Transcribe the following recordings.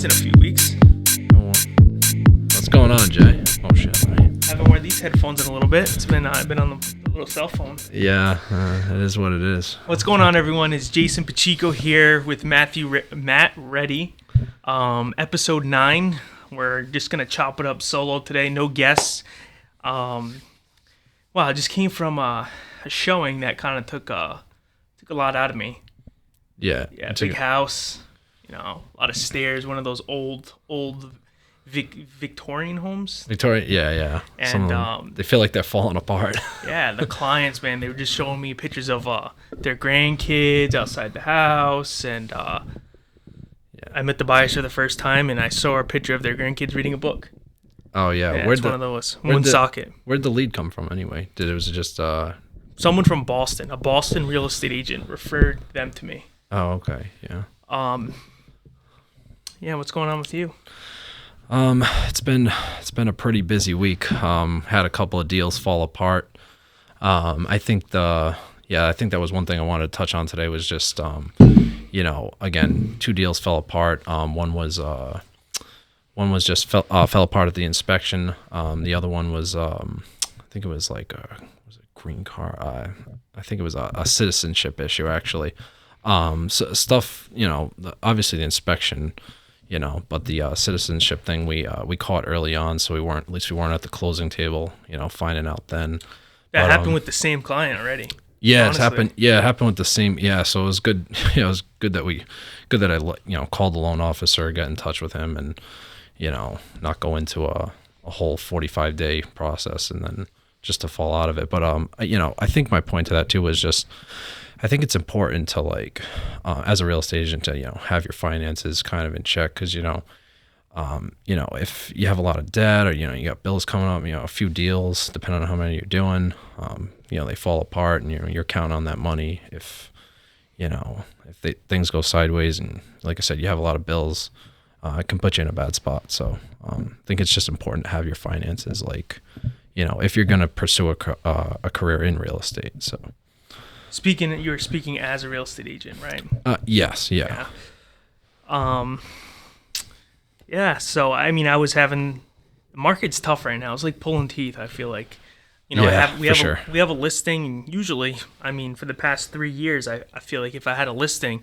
in a few weeks. What's going on, Jay? Oh shit! I haven't worn these headphones in a little bit. It's been I've been on the little cell phone. Yeah, it is what it is. What's going on, everyone? It's Jason Pacheco here with Matt Reddy. Episode 9. We're just gonna chop it up solo today. No guests. Well, I just came from a showing that kind of took a lot out of me. Yeah. Big house. A lot of stairs. One of those old Victorian homes. Victoria, yeah. And Some of them, they feel like they're falling apart. Yeah, the clients, man, they were just showing me pictures of their grandkids outside the house, and I met the buyers for the first time, and I saw a picture of their grandkids reading a book. Oh yeah, It's one of those. Woonsocket. Where'd the lead come from anyway? Was it just someone from Boston, a Boston real estate agent, referred them to me. Oh, okay, yeah. Yeah, what's going on with you? It's been a pretty busy week. Had a couple of deals fall apart. I think that was one thing I wanted to touch on today was just again, 2 deals fell apart. One was just fell apart at the inspection. The other one was I think it was like was it green card? I think it was a citizenship issue actually. So stuff, obviously the inspection, but the citizenship thing we caught early on, so we weren't at the closing table, finding out then. That happened with the same client already. Yeah, honestly. it happened with the same. Yeah, so it was good. It was good that I called the loan officer, got in touch with him, and not go into a whole 45-day process and then just to fall out of it. But I think my point to that too was just, I think it's important to as a real estate agent to have your finances kind of in check, because if you have a lot of debt or you got bills coming up, a few deals depending on how many you're doing, they fall apart and you're counting on that money. If things go sideways and like I said, you have a lot of bills, it can put you in a bad spot. So I think it's just important to have your finances if you're going to pursue a career in real estate. So. You're speaking as a real estate agent, right? Yes, yeah. So I was having, the market's tough right now. It's like pulling teeth, I feel like. We have a listing, and usually, for the past 3 years, I feel like if I had a listing,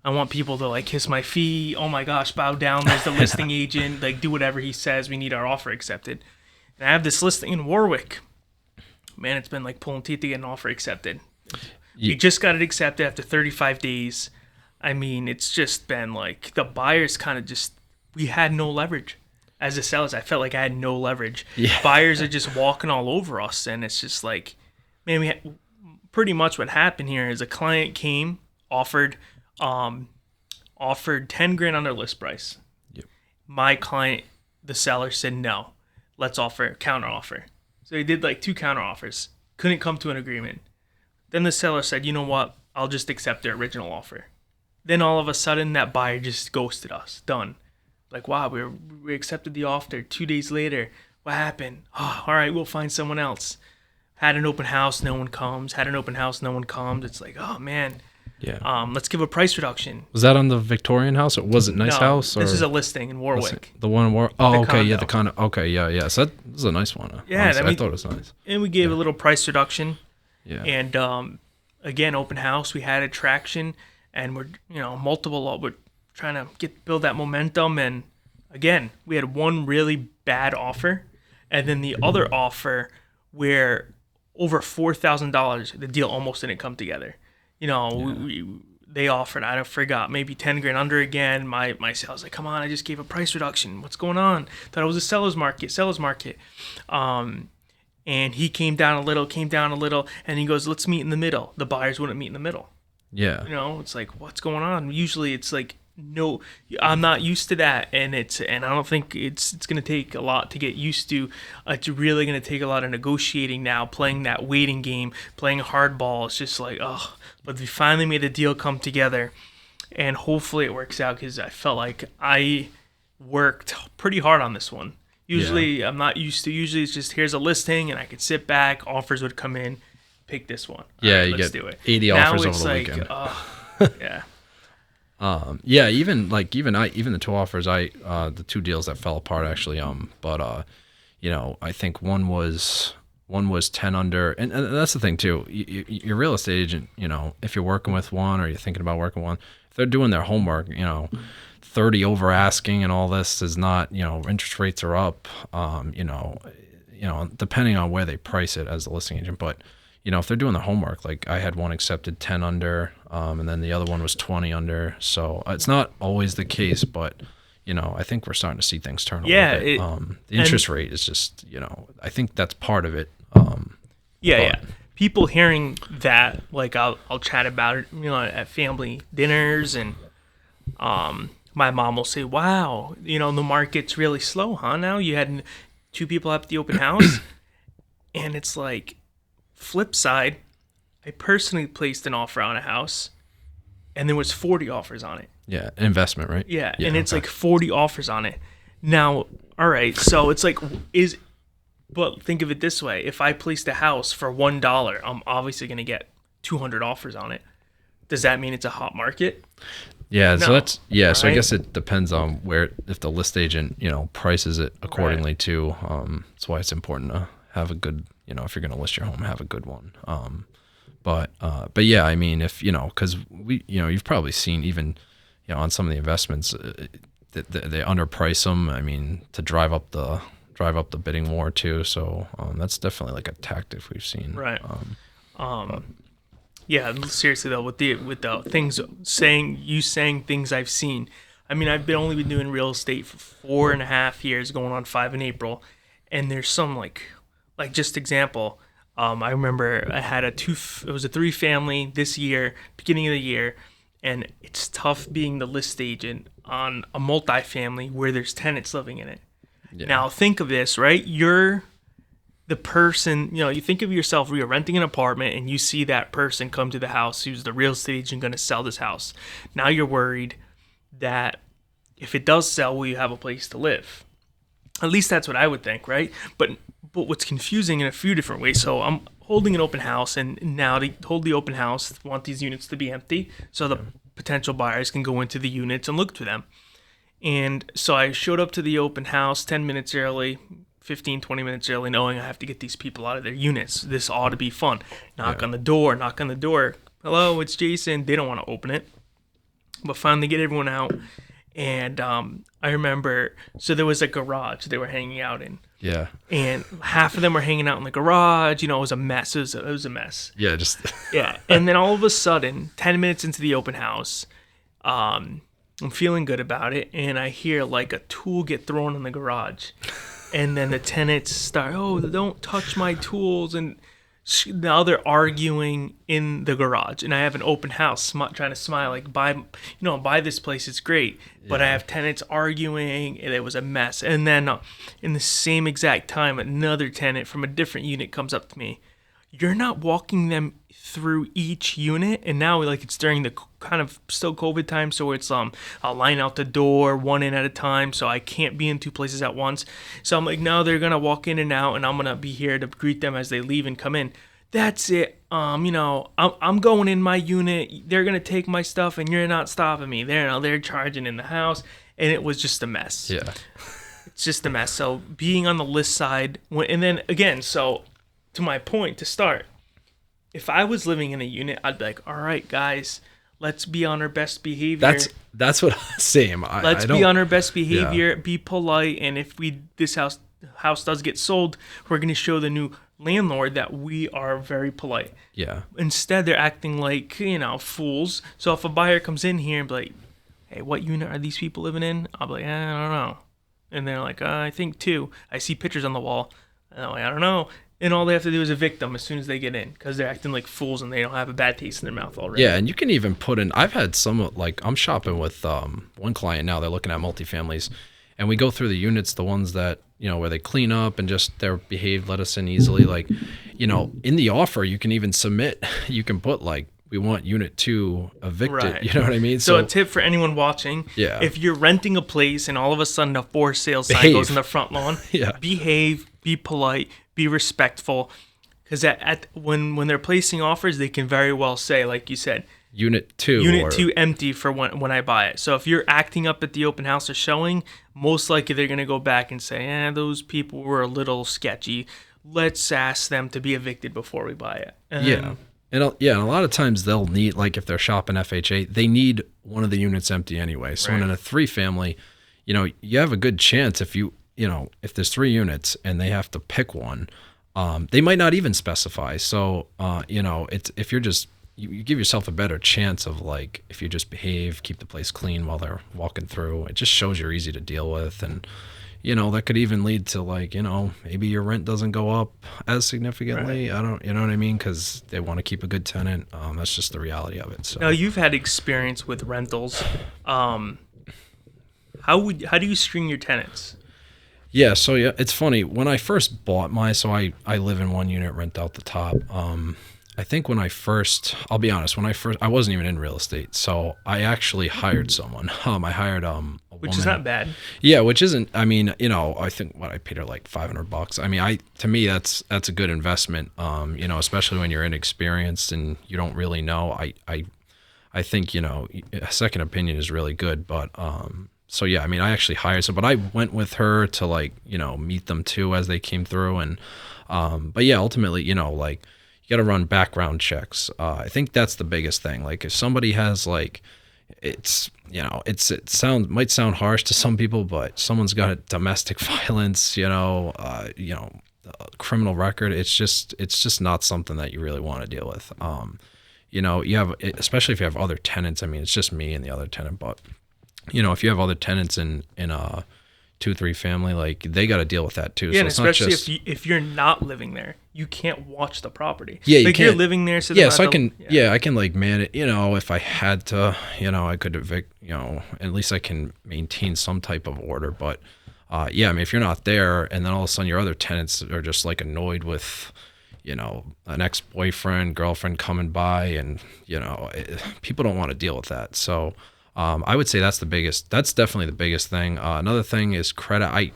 I want people to kiss my feet. Oh my gosh, bow down. There's the listing agent. Do whatever he says. We need our offer accepted. And I have this listing in Warwick. Man, it's been like pulling teeth to get an offer accepted. We just got it accepted after 35 days. It's just been the buyers kind of we had no leverage. As a sellers, I felt like I had no leverage. Yeah. Buyers are just walking all over us, and it's just pretty much what happened here is a client came, offered $10,000 under list price. Yep. My client, the seller, said no. Let's counter offer. So he did 2 counter offers. Couldn't come to an agreement. Then the seller said, you know what? I'll just accept their original offer. Then all of a sudden, that buyer just ghosted us. Done. Wow, we accepted the offer. 2 days later, what happened? Oh, all right, we'll find someone else. Had an open house, no one comes. Had an open house, no one comes. It's oh man. Yeah. Let's give a price reduction. Was that on the Victorian house, or was it nice house? Or? This is a listing in Warwick. The one in Warwick. Oh, okay, condo. yeah, the condo. Okay, yeah. So that was a nice one. Yeah, honestly, I thought it was nice. And we gave a little price reduction. Yeah. And again, open house. We had attraction, and we're we're trying to build that momentum. And again, we had one really bad offer, and then the other offer where over $4,000, the deal almost didn't come together. They offered, I forgot, maybe $10,000 under again. My sales come on, I just gave a price reduction. What's going on? Thought it was a seller's market. And he came down a little, and he goes, let's meet in the middle. The buyers wouldn't meet in the middle. Yeah. It's what's going on? Usually it's no, I'm not used to that, and I don't think it's going to take a lot to get used to. It's really going to take a lot of negotiating now, playing that waiting game, playing hardball. It's just but we finally made a deal come together, and hopefully it works out, because I felt like I worked pretty hard on this one. Usually I'm not used to. Usually it's just here's a listing, and I could sit back. Offers would come in, pick this one. Yeah, right, you let's get do it. 80 now offers it's over the weekend. Yeah. Yeah, even the two offers, the two deals that fell apart actually. But I think one was 10 under, and that's the thing too. Your real estate agent, if you're working with one or you're thinking about working with one, if they're doing their homework, 30 over asking and all this is not, interest rates are up, depending on where they price it as the listing agent. But, if they're doing the homework, like I had one accepted 10 under, and then the other one was 20 under. So it's not always the case, but, I think we're starting to see things turn a little bit. The interest rate is just, I think that's part of it. Yeah. People hearing that, like I'll chat about it, at family dinners, and my mom will say, "Wow, the market's really slow, huh? Now you had 2 people at the open house," and it's like, flip side, I personally placed an offer on a house, and there was 40 offers on it. Yeah, investment, right? Yeah, and it's like 40 offers on it. Now, all right, so it's like, but think of it this way. If I placed a house for $1, I'm obviously going to get 200 offers on it. Does that mean it's a hot market? Yeah, No. So that's, Right? so I guess it depends on if the list agent, prices it accordingly too. That's why it's important to have a good, if you're going to list your home, have a good one. But yeah, I mean, if, because you've probably seen even, on some of the investments, they underprice them. I mean, to drive up the bidding war too. So that's definitely like a tactic we've seen. Right. Yeah, seriously though, with the things saying things I've seen. I mean, I've only been doing real estate for 4.5 years, going on 5 in April, and there's some like just example. I remember I had it was a 3-family this year, beginning of the year, and it's tough being the list agent on a multifamily where there's tenants living in it. Yeah. Now think of this, right? You're the person, you think of yourself, you're renting an apartment and you see that person come to the house who's the real estate agent going to sell this house. Now you're worried that if it does sell, will you have a place to live? At least that's what I would think, right? But what's confusing in a few different ways. So I'm holding an open house, and now to hold the open house, want these units to be empty so the potential buyers can go into the units and look through them. And so I showed up to the open house 10 minutes early, 15, 20 minutes early, knowing I have to get these people out of their units. This ought to be fun. Knock on the door. Hello, it's Jason. They don't want to open it. But finally get everyone out. And I remember, so there was a garage they were hanging out in. Yeah. And half of them were hanging out in the garage. It was a mess. It was a mess. Yeah, yeah. And then all of a sudden, 10 minutes into the open house, I'm feeling good about it, and I hear like a tool get thrown in the garage. And then the tenants start, don't touch my tools. And now they're arguing in the garage. And I have an open house, trying to smile, like, buy this place, it's great. Yeah. But I have tenants arguing, and it was a mess. And then in the same exact time, another tenant from a different unit comes up to me. You're not walking them through each unit, and now it's during the kind of still COVID time, so it's I'll line out the door one in at a time, so I can't be in 2 places at once. So I'm like, no, they're gonna walk in and out, and I'm gonna be here to greet them as they leave and come in. That's it. I'm going in my unit. They're gonna take my stuff, and you're not stopping me. They're charging in the house, and it was just a mess. Yeah, it's just a mess. So being on the list side, and then again, so. To my point, to start, if I was living in a unit, I'd be like, all right, guys, let's be on our best behavior. That's what same. Let's be on our best behavior, be polite, and if this house does get sold, we're going to show the new landlord that we are very polite. Yeah. Instead, they're acting like, fools. So if a buyer comes in here and be like, hey, what unit are these people living in? I'll be like, I don't know. And they're like, I think 2. I see pictures on the wall. And I'm like, I don't know. And all they have to do is evict them as soon as they get in, because they're acting like fools and they don't have a bad taste in their mouth already. Yeah, and you can even put in, I've had some, I'm shopping with one client now, they're looking at multifamilies, and we go through the units, the ones that, where they clean up and just they're behaved, let us in easily. In the offer, you can even submit, you can put we want unit 2 evicted. Right. You know what I mean? So a tip for anyone watching, if you're renting a place and all of a sudden a for sale sign goes in the front lawn, behave, be polite, be respectful, because when they're placing offers, they can very well say, like you said, Unit 2. Unit 2 empty for when I buy it. So if you're acting up at the open house or showing, most likely they're going to go back and say, those people were a little sketchy. Let's ask them to be evicted before we buy it. And a lot of times they'll need, like if they're shopping FHA, they need one of the units empty anyway. So in a 3-family, you have a good chance if if there's 3 units and they have to pick one, they might not even specify. So, it's if you're just, you give yourself a better chance of like, if you just behave, keep the place clean while they're walking through, it just shows you're easy to deal with. And, that could even lead to like, maybe your rent doesn't go up as significantly. Right. I don't, you know what I mean? Because they want to keep a good tenant. That's just the reality of it. So now you've had experience with rentals. How do you screen your tenants? Yeah, so it's funny. When I first bought mine, so I live in 1 unit, rent out the top. I think I'll be honest, I wasn't even in real estate, so I actually hired someone. I hired a which woman. Is not bad. Yeah, which isn't. I mean, I think I paid her like $500. I mean, to me that's a good investment. Especially when you're inexperienced and you don't really know. I think a second opinion is really good, but. So yeah, I mean, I actually hired but I went with her to like, meet them too as they came through. And, but yeah, ultimately, like you got to run background checks. I think that's the biggest thing. Like if somebody has like, might sound harsh to some people, but someone's got a domestic violence, criminal record. It's just not something that you really want to deal with. You have, especially if you have other tenants. I mean, it's just me and the other tenant, but if you have other tenants in a 2-3 family, like they got to deal with that too. Yeah, so and especially if you're not living there, you can't watch the property. Yeah, like you're living there, so I can like manage. If I had to, I could evict. At least I can maintain some type of order. But I mean, if you're not there, and then all of a sudden your other tenants are just like annoyed with, an ex-boyfriend, girlfriend coming by, and people don't want to deal with that. So. I would say that's definitely the biggest thing. Another thing is credit.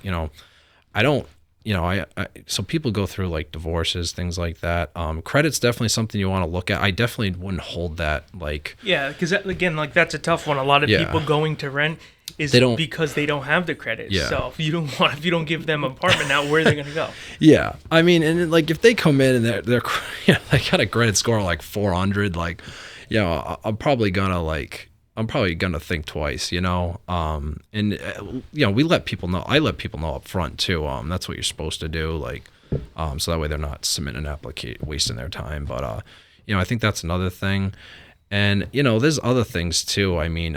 So people go through like divorces, things like that. Credit's definitely something you want to look at. I definitely wouldn't hold that like. Yeah, because again, like that's a tough one. A lot of people going to rent is because they don't have the credit. Yeah. So if you don't give them an apartment now, where are they going to go? Yeah, I mean, and like if they come in and they're they got a credit score of like 400, like, I'm probably gonna think twice, and we let people know. I let people know up front too. That's what you're supposed to do, like, so that way they're not submitting an application, wasting their time. But I think that's another thing, and there's other things too. I mean,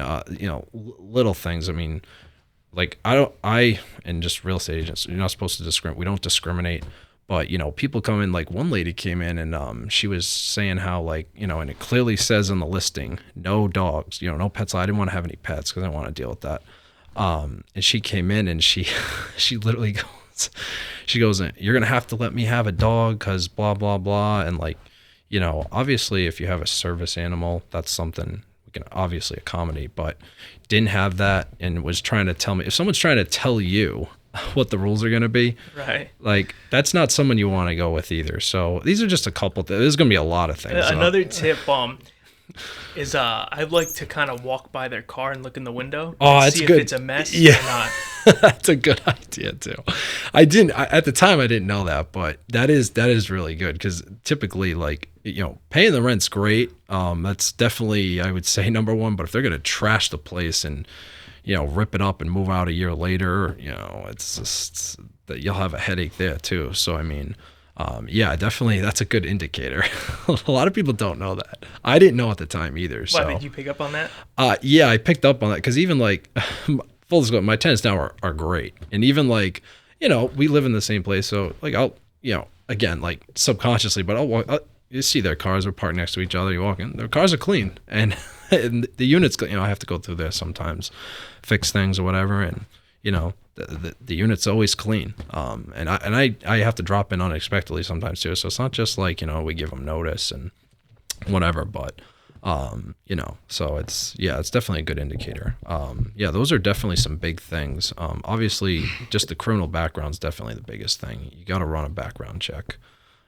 little things. I mean, like and just real estate agents, you're not supposed to discriminate. We don't discriminate. But, people come in, like one lady came in and she was saying how like, and it clearly says in the listing, no dogs, no pets. I didn't want to have any pets because I didn't want to deal with that. And she came in and she literally goes, you're going to have to let me have a dog because blah, blah, blah. And like, obviously if you have a service animal, that's something we can obviously accommodate, but didn't have that and was trying to tell me, if someone's trying to tell you what the rules are going to be, right? Like that's not someone you want to go with either. So these are just a couple. There's going to be a lot of things. Another tip is I like to kind of walk by their car and look in the window. Oh, that's see good. If it's a mess or not. That's a good idea too. At the time I didn't know that, but that is really good because typically like paying the rent's great. That's definitely I would say number one. But if they're going to trash the place and rip it up and move out a year later, it's just that you'll have a headache there too. So, I mean, definitely that's a good indicator. A lot of people don't know that. I didn't know at the time either. So, did you pick up on that? Yeah, I picked up on that because even like, full disclosure, my tenants now are great. And even like, we live in the same place. So like, I'll, again, like subconsciously, but I'll walk, you see their cars are parked next to each other. You walk in, their cars are clean. And the units, I have to go through there sometimes, fix things or whatever, and the unit's always clean. And I have to drop in unexpectedly sometimes too. So it's not just like we give them notice and whatever, but so it's definitely a good indicator. Those are definitely some big things. Obviously, just the criminal background is definitely the biggest thing. You got to run a background check.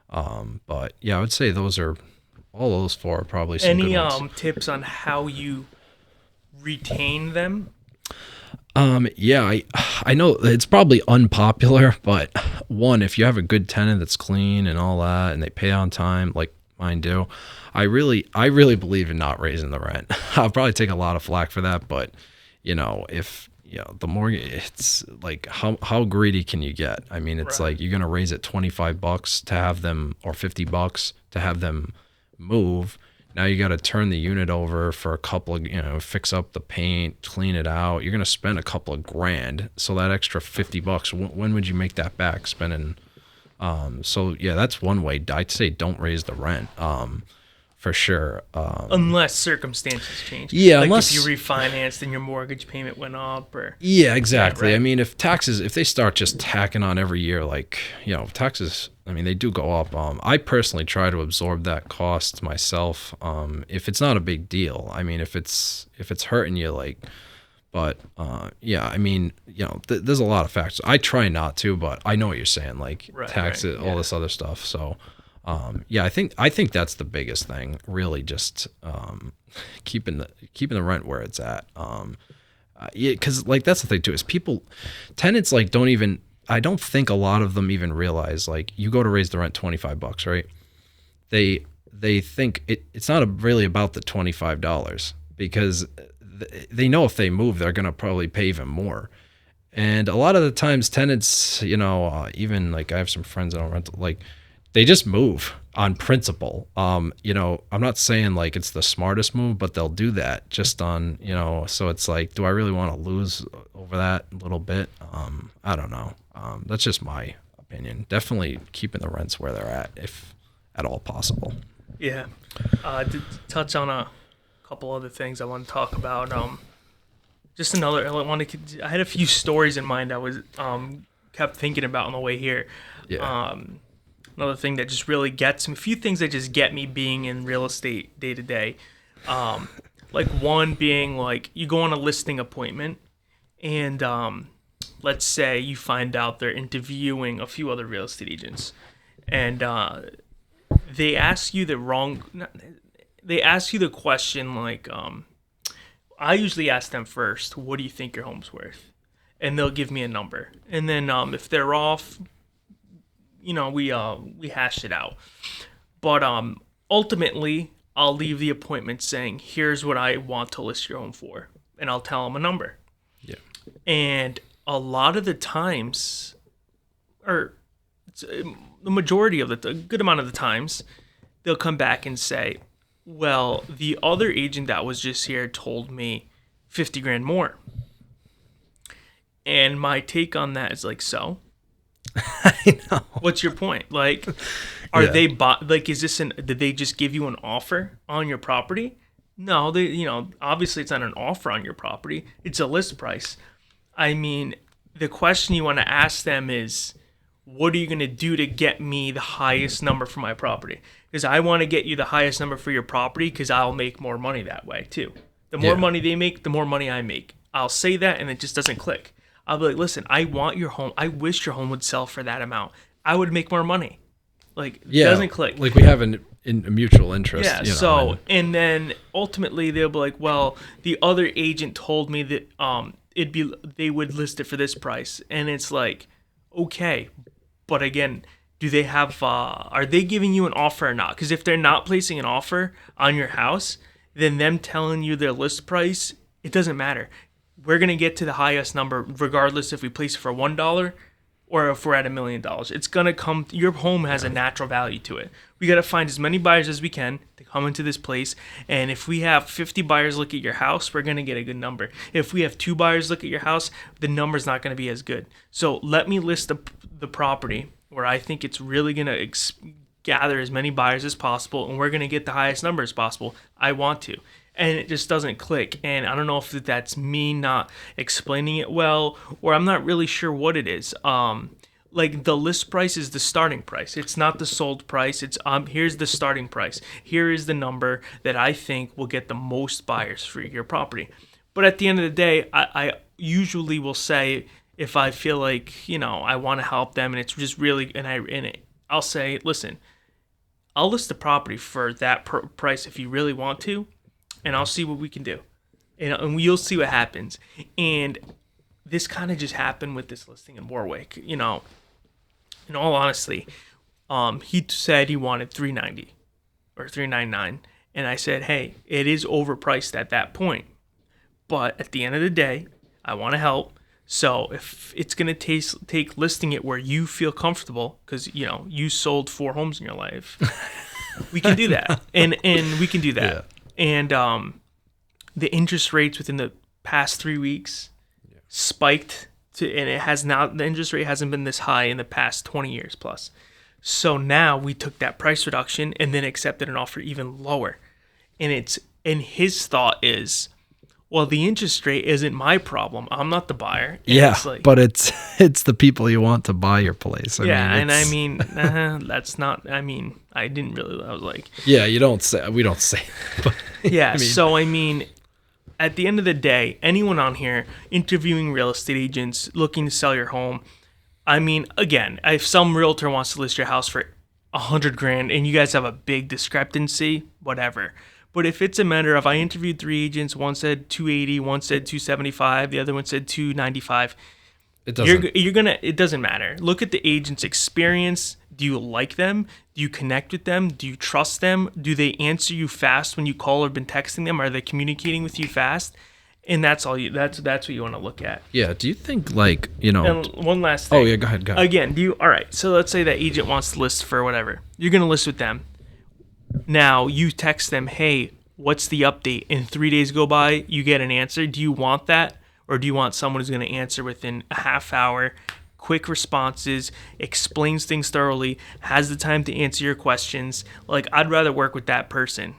But yeah, I would say those are all those four are probably some good ones. Any tips on how you retain them? Yeah, I know it's probably unpopular, but one, if you have a good tenant that's clean and all that, and they pay on time, like mine do, I really believe in not raising the rent. I'll probably take a lot of flack for that, but if the mortgage, it's like how greedy can you get? I mean, it's like you're gonna raise it $25 to have them, or $50 to have them move. Now you got to turn the unit over for a couple of, fix up the paint, clean it out. You're going to spend a couple of grand. So that extra $50, when would you make that back spending? So yeah, that's one way. I'd say don't raise the rent. For sure. Unless circumstances change. Yeah, like unless if you refinanced and your mortgage payment went up, or yeah, exactly. Right. I mean, if they start just tacking on every year, like taxes, I mean, they do go up. I personally try to absorb that cost myself. If it's not a big deal, I mean, if it's hurting you, like, but yeah, I mean, there's a lot of factors. I try not to, but I know what you're saying, like taxes, all this other stuff. So. Yeah, I think that's the biggest thing. Really, just keeping the rent where it's at. Yeah, because like that's the thing too is tenants like don't even. I don't think a lot of them even realize, like, you go to raise the rent $25, right? They think it's not really about the $25, because they know if they move they're gonna probably pay even more. And a lot of the times tenants, even like I have some friends that don't rent, like, they just move on principle. I'm not saying like it's the smartest move, but they'll do that just on, so it's like, do I really want to lose over that a little bit? I don't know. That's just my opinion. Definitely keeping the rents where they're at, if at all possible. Yeah. To touch on a couple other things I want to talk about. I had a few stories in mind I was kept thinking about on the way here. Yeah. Another thing that just really gets me, a few things that just get me being in real estate day to day. Like one being like you go on a listing appointment and let's say you find out they're interviewing a few other real estate agents and they ask you the question like, I usually ask them first, what do you think your home's worth? And they'll give me a number. And then if they're off, we hash it out. But ultimately, I'll leave the appointment saying, here's what I want to list your home for. And I'll tell them a number. Yeah. And a lot of the times, or the majority of a good amount of the times, they'll come back and say, well, the other agent that was just here told me 50 grand more. And my take on that is like, so? I know. What's your point? Like, they is this did they just give you an offer on your property? No, obviously it's not an offer on your property. It's a list price. I mean, the question you want to ask them is, what are you going to do to get me the highest number for my property? Because I want to get you the highest number for your property because I'll make more money that way too. The more money they make, the more money I make. I'll say that and it just doesn't click. I'll be like, listen, I want your home. I wish your home would sell for that amount. I would make more money. Like, it doesn't click. Like we have a mutual interest. Yeah, and then ultimately they'll be like, well, the other agent told me that they would list it for this price. And it's like, okay. But again, do they have, are they giving you an offer or not? Because if they're not placing an offer on your house, then them telling you their list price, it doesn't matter. We're going to get to the highest number regardless if we place it for $1 or if we're at $1 million. It's going to come, your home has a natural value to it. We got to find as many buyers as we can to come into this place. And if we have 50 buyers look at your house, we're going to get a good number. If we have 2 buyers look at your house, the number's not going to be as good. So let me list the property where I think it's really going to gather as many buyers as possible, and we're going to get the highest number as possible. I want to. And it just doesn't click. And I don't know if that's me not explaining it well, or I'm not really sure what it is. Like the list price is the starting price. It's not the sold price. It's here's the starting price. Here is the number that I think will get the most buyers for your property. But at the end of the day, I usually will say, if I feel like, I want to help them and it's just really, I'll say, listen, I'll list the property for that price if you really want to, and I'll see what we can do. And you'll see what happens. And this kind of just happened with this listing in Warwick. In all honesty, he said he wanted $390 or $399, and I said, hey, it is overpriced at that point. But at the end of the day, I want to help. So if it's going to take listing it where you feel comfortable, because, you sold 4 homes in your life, we can do that. and we can do that. Yeah. And the interest rates within the past 3 weeks spiked and it has now, the interest rate hasn't been this high in the past 20 years plus. So now we took that price reduction and then accepted an offer even lower. And his thought is, well, the interest rate isn't my problem. I'm not the buyer. And but it's the people you want to buy your place. I that's not. I didn't really. I was like, we don't say. But, So at the end of the day, anyone on here interviewing real estate agents looking to sell your home. Again, if some realtor wants to list your house for $100,000 and you guys have a big discrepancy, whatever. But if it's a matter of, I interviewed 3 agents, one said 280, one said 275, the other one said 295. It doesn't matter. Look at the agent's experience. Do you like them? Do you connect with them? Do you trust them? Do they answer you fast when you call or been texting them? Are they communicating with you fast? And that's all that's what you want to look at. Yeah. Do you think And one last thing. Oh yeah, go ahead. Again, all right. So let's say that agent wants to list for whatever. You're going to list with them. Now you text them, hey, what's the update? And 3 days go by, you get an answer. Do you want that? Or do you want someone who's going to answer within a half hour, quick responses, explains things thoroughly, has the time to answer your questions? Like, I'd rather work with that person.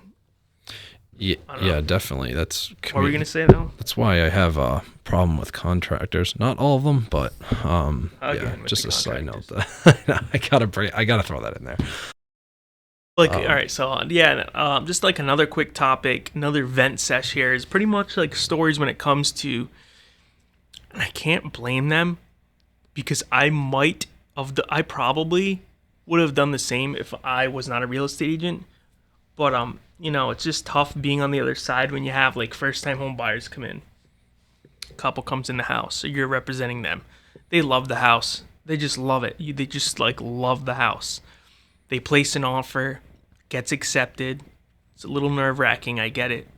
Yeah, definitely. What were we going to say, though? That's why I have a problem with contractors. Not all of them, but just a side note. I gotta throw that in there. All right, so just like another quick topic, another vent sesh here is pretty much like stories when it comes to, and I can't blame them because I probably would have done the same if I was not a real estate agent, but it's just tough being on the other side when you have like first time home buyers come in. A couple comes in the house, so you're representing them. They love the house. They just love it. They just like love the house. They place an offer, gets accepted. It's a little nerve-wracking, I get it.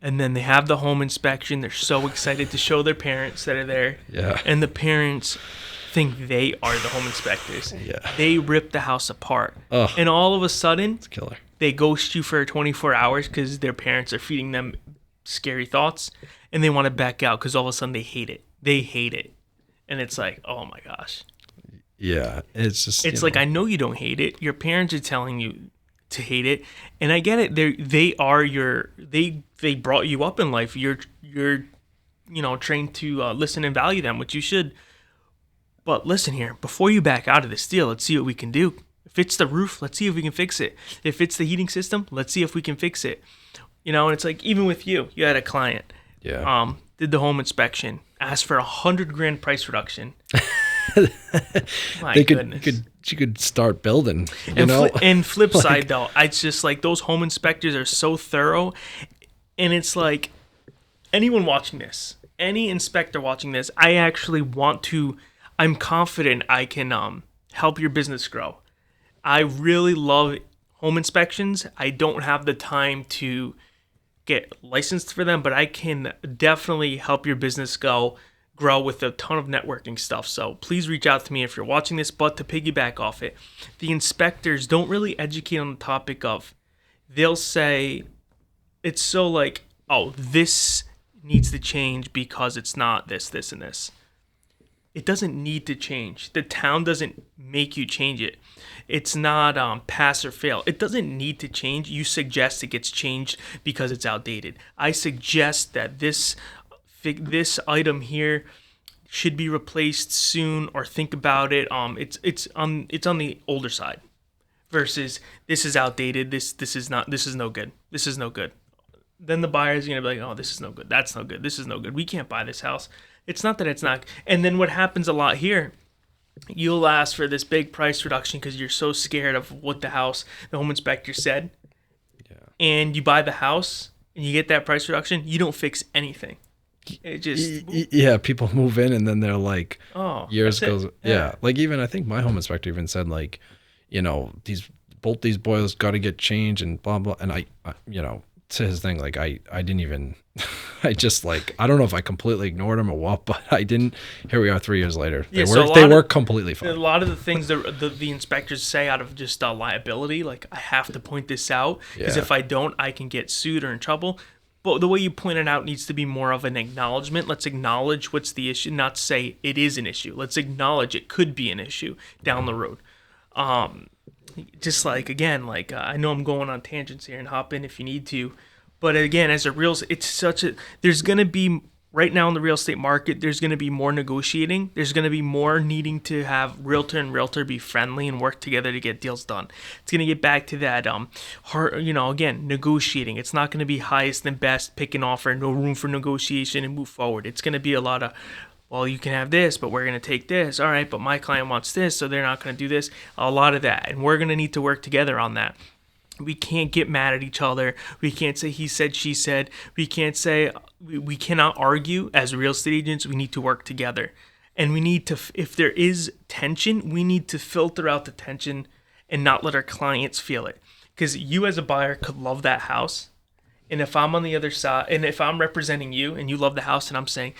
And then they have the home inspection. They're so excited to show their parents that are there. Yeah. And the parents think they are the home inspectors. Yeah. They rip the house apart. Ugh. And all of a sudden, it's a killer. They ghost you for 24 hours because their parents are feeding them scary thoughts. And they want to back out because all of a sudden they hate it. They hate it. And it's like, oh my gosh. Yeah, it's just. It's like, I know you don't hate it. Your parents are telling you to hate it, and I get it. They brought you up in life. You're trained to listen and value them, which you should. But listen here, before you back out of this deal, let's see what we can do. If it's the roof, let's see if we can fix it. If it's the heating system, let's see if we can fix it. And it's like even with you had a client. Yeah. Did the home inspection, asked for $100,000 price reduction. She could start building, and flip side though, it's just like those home inspectors are so thorough, and it's like anyone watching this, any inspector watching this, I'm confident I can help your business grow. I really love home inspections. I don't have the time to get licensed for them, but I can definitely help your business grow with a ton of networking stuff. So please reach out to me if you're watching this. But to piggyback off it, the inspectors don't really educate on the topic of, they'll say, it's so like, oh, this needs to change because it's not this, this, and this. It doesn't need to change. The town doesn't make you change it. It's not pass or fail. It doesn't need to change. You suggest it gets changed because it's outdated. I suggest that this item here should be replaced soon, or think about it. It's on the older side versus this is outdated. This is no good. This is no good. Then the buyer's gonna be like, oh, this is no good. That's no good. This is no good. We can't buy this house. It's not that it's not. And then what happens a lot here you'll ask for this big price reduction because you're so scared of what the home inspector said. Yeah. And you buy the house and you get that price reduction, you don't fix anything. It just people move in and then they're like, years goes. Yeah. Like even I think my home inspector even said like, both these boilers got to get changed and blah blah. And I to his thing, like I didn't even, I just like, I don't know if I completely ignored him or what, but I didn't. Here we are 3 years later. They work completely fine. A lot of the things the inspectors say out of just liability, like I have to point this out because if I don't, I can get sued or in trouble. But the way you point it out needs to be more of an acknowledgement. Let's acknowledge what's the issue, not say it is an issue. Let's acknowledge it could be an issue down the road. Just like, again, like I know I'm going on tangents here and hop in if you need to. But again, there's going to be, right now in the real estate market, there's going to be more negotiating. There's going to be more needing to have realtor and realtor be friendly and work together to get deals done. It's going to get back to that, again, negotiating. It's not going to be highest and best, pick an offer, no room for negotiation and move forward. It's going to be a lot of, well, you can have this, but we're going to take this. All right, but my client wants this, so they're not going to do this. A lot of that. And we're going to need to work together on that. We can't get mad at each other. We can't say he said, she said. We can't say, we cannot argue as real estate agents. We need to work together. And we need to, if there is tension, we need to filter out the tension and not let our clients feel it. Because you as a buyer could love that house. And if I'm on the other side, and if I'm representing you and you love the house and I'm saying,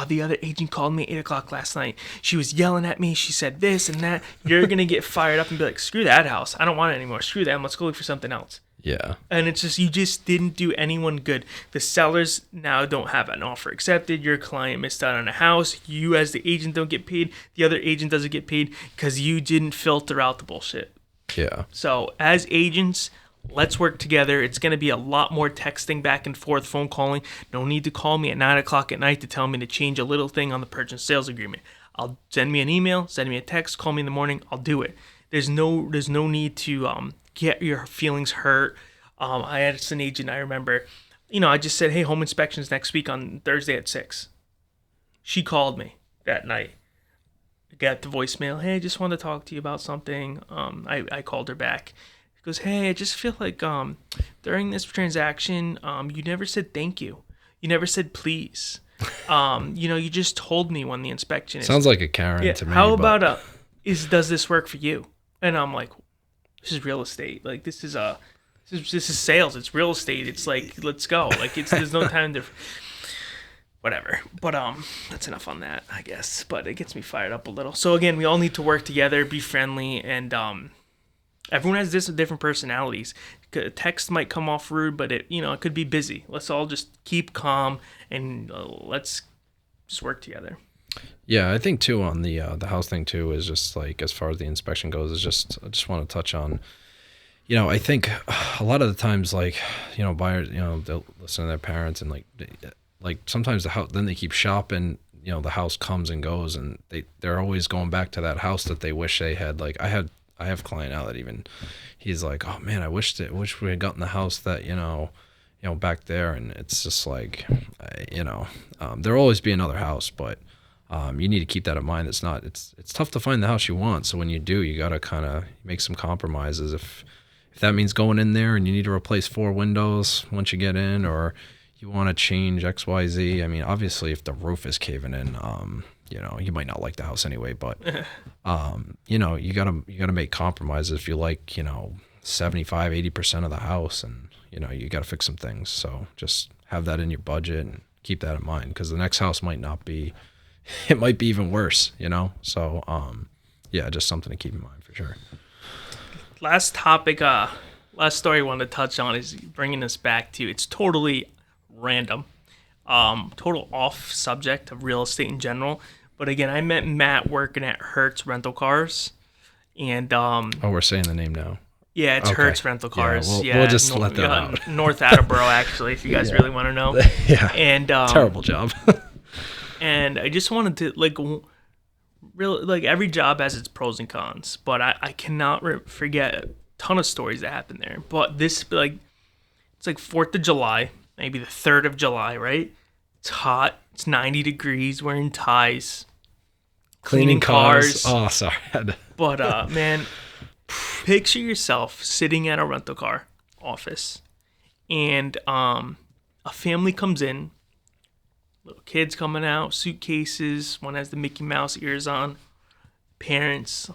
the other agent called me at 8 o'clock last night. She was yelling at me. She said this and that. You're going to get fired up and be like, screw that house. I don't want it anymore. Screw that. Let's go look for something else. Yeah. And it's just, you just didn't do anyone good. The sellers now don't have an offer accepted. Your client missed out on a house. You as the agent don't get paid. The other agent doesn't get paid because you didn't filter out the bullshit. Yeah. So as agents, let's work together. It's going to be a lot more texting back and forth, phone calling. No need to call me at 9 o'clock at night to tell me to change a little thing on the purchase and sales agreement. I'll send me an email, send me a text, call me in the morning. I'll do it. There's no need to get your feelings hurt. I had an agent, I remember, I just said, hey, home inspections next week on Thursday at 6. She called me that night. Got the voicemail. Hey, I just wanted to talk to you about something. I called her back. Goes, hey, I just feel like during this transaction, you never said thank you. You never said please. You just told me when the inspection is. Sounds like a Karen to me. How about does this work for you? And I'm like, this is real estate. Like this is sales. It's real estate. It's like, let's go. Like there's no time to whatever. But that's enough on that, I guess. But it gets me fired up a little. So again, we all need to work together, be friendly, and everyone has different personalities. Text might come off rude, but it could be busy. Let's all just keep calm and let's just work together. Yeah, I think too on the house thing too is just like as far as the inspection goes is just I just want to touch on. I think a lot of the times like buyers they'll listen to their parents and like sometimes the house then they keep shopping. The house comes and goes and they're always going back to that house that they wish they had. Like I have a client now that even he's like, oh man, I wish we had gotten the house that back there. And it's just like there'll always be another house, but you need to keep that in mind. It's tough to find the house you want. So when you do, you gotta kind of make some compromises. If that means going in there and you need to replace 4 windows once you get in, or you want to change XYZ. I mean, obviously, if the roof is caving in, you might not like the house anyway, but, you gotta make compromises if you like, 75, 80% of the house and, you gotta fix some things. So just have that in your budget and keep that in mind because the next house might not be, it might be even worse, So, just something to keep in mind for sure. Last story I wanted to touch on is bringing us back to, it's totally random, total off subject of real estate in general. But again, I met Matt working at Hertz Rental Cars, and we're saying the name now. Yeah, it's okay. Hertz Rental Cars. We'll just let that out. North Attleboro, actually, if you guys really want to know. Yeah. And terrible job. And I just wanted to every job has its pros and cons, but I cannot forget a ton of stories that happened there. But this it's like 4th of July, maybe the 3rd of July, right? It's hot. It's 90 degrees. Wearing ties. cleaning cars. Oh, sorry. But man, picture yourself sitting at a rental car office, and a family comes in. Little kids coming out, suitcases. One has the Mickey Mouse ears on. Parents,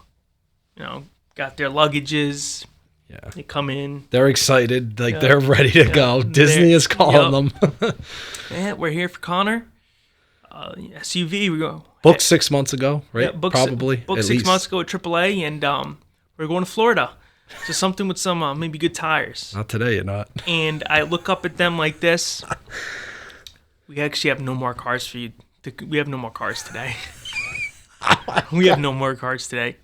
got their luggages. Yeah. They come in. They're excited. Like, they're ready to go. Disney is calling them. Yeah, we're here for Connor. SUV, we go. Booked 6 months ago, right? Yeah, Probably. Booked 6 months ago at AAA, and we're going to Florida. So something with some maybe good tires. Not today, you're not. And I look up at them like this. We actually have no more cars for you. We have no more cars today. We have no more cars today.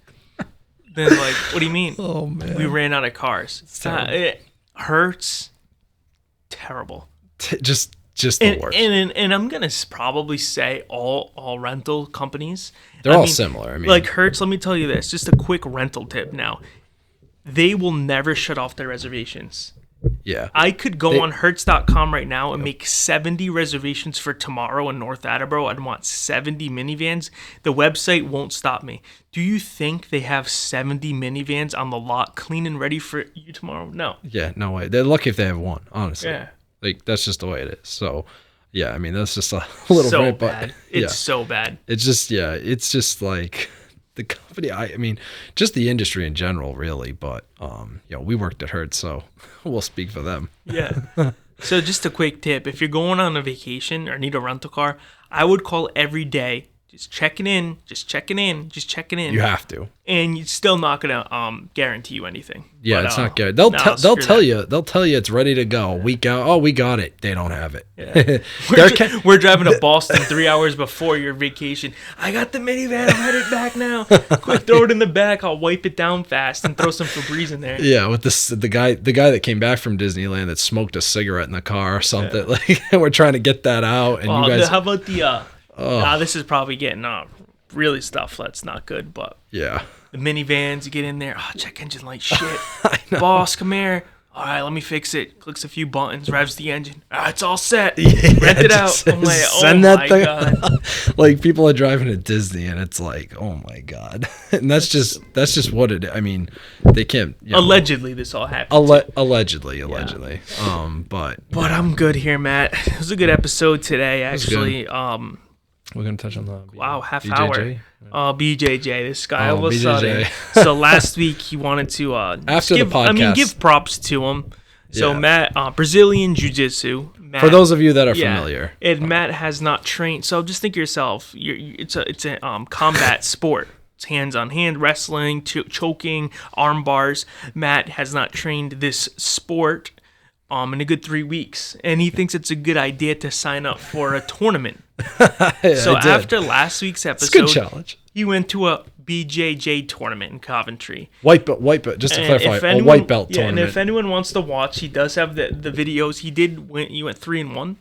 Then, like, what do you mean? Oh, man. We ran out of cars. It hurts. Terrible. Just the worst. And I'm going to probably say all rental companies. They're all similar. I mean, like Hertz, let me tell you this. Just a quick rental tip now. They will never shut off their reservations. Yeah. I could go on Hertz.com right now and make 70 reservations for tomorrow in North Attleboro. I'd want 70 minivans. The website won't stop me. Do you think they have 70 minivans on the lot clean and ready for you tomorrow? No. Yeah, no way. They're lucky if they have one, honestly. Yeah. Like, that's just the way it is. So, yeah, I mean, that's just a little so bit. Bad. But, it's so bad. It's just like the company, I mean, just the industry in general, really. But, we worked at Hertz, so we'll speak for them. Yeah. So just a quick tip. If you're going on a vacation or need a rental car, I would call every day. Just checking in. You have to. And it's still not gonna guarantee you anything. Yeah, but, it's not good. They'll tell you it's ready to go. Week out. Oh, we got it. They don't have it. Yeah. We're driving to Boston 3 hours before your vacation. I got the minivan. I'm headed back now. Quick, throw it in the back. I'll wipe it down fast and throw some Febreze in there. Yeah, with the guy that came back from Disneyland that smoked a cigarette in the car or something. Yeah. Like, we're trying to get that out. And you guys. How about the? This is probably getting really stuff that's not good, but yeah, the minivans, you get in there, check engine light, shit. Boss, come here. All right, let me fix it. Clicks a few buttons, revs the engine. It's all set. Rent it out. I'm like, send that thing. God. Like, people are driving to Disney, and it's like, oh my God. And that's just what it. I mean, they can't. Allegedly, this all happened. Allegedly. Yeah. But I'm good here, Matt. It was a good episode today, actually. We're going to touch on the half BJJ? Hour. BJJ, this guy all of a sudden. So last week he wanted to after the podcast. give props to him. So Matt, Brazilian Jiu-Jitsu. For those of you that are familiar. And Matt has not trained. So just think yourself, it's a combat sport. It's hands-on-hand wrestling, choking, arm bars. Matt has not trained this sport in a good 3 weeks, and he thinks it's a good idea to sign up for a tournament. So after last week's episode, it's a good challenge. He went to a BJJ tournament in Coventry. White belt. Just to clarify, a white belt tournament. And if anyone wants to watch, he does have the videos. He did win. He went 3-1.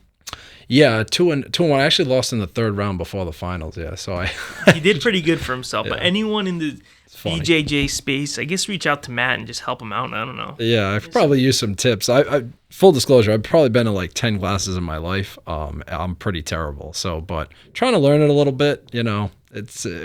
Yeah, 2-1. I actually lost in the third round before the finals. Yeah, so he did pretty good for himself. Yeah. But anyone in the BJJ space, I guess reach out to Matt and just help him out. I don't know. Yeah, I've probably used some tips. I full disclosure, I've probably been to like 10 classes in my life. I'm pretty terrible. So, but trying to learn it a little bit, it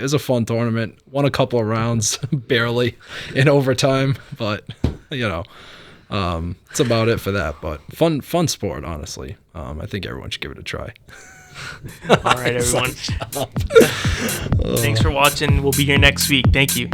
was a fun tournament. Won a couple of rounds, barely in overtime, but it's about it for that. But fun sport, honestly. I think everyone should give it a try. All right, everyone. Thanks for watching. We'll be here next week. Thank you.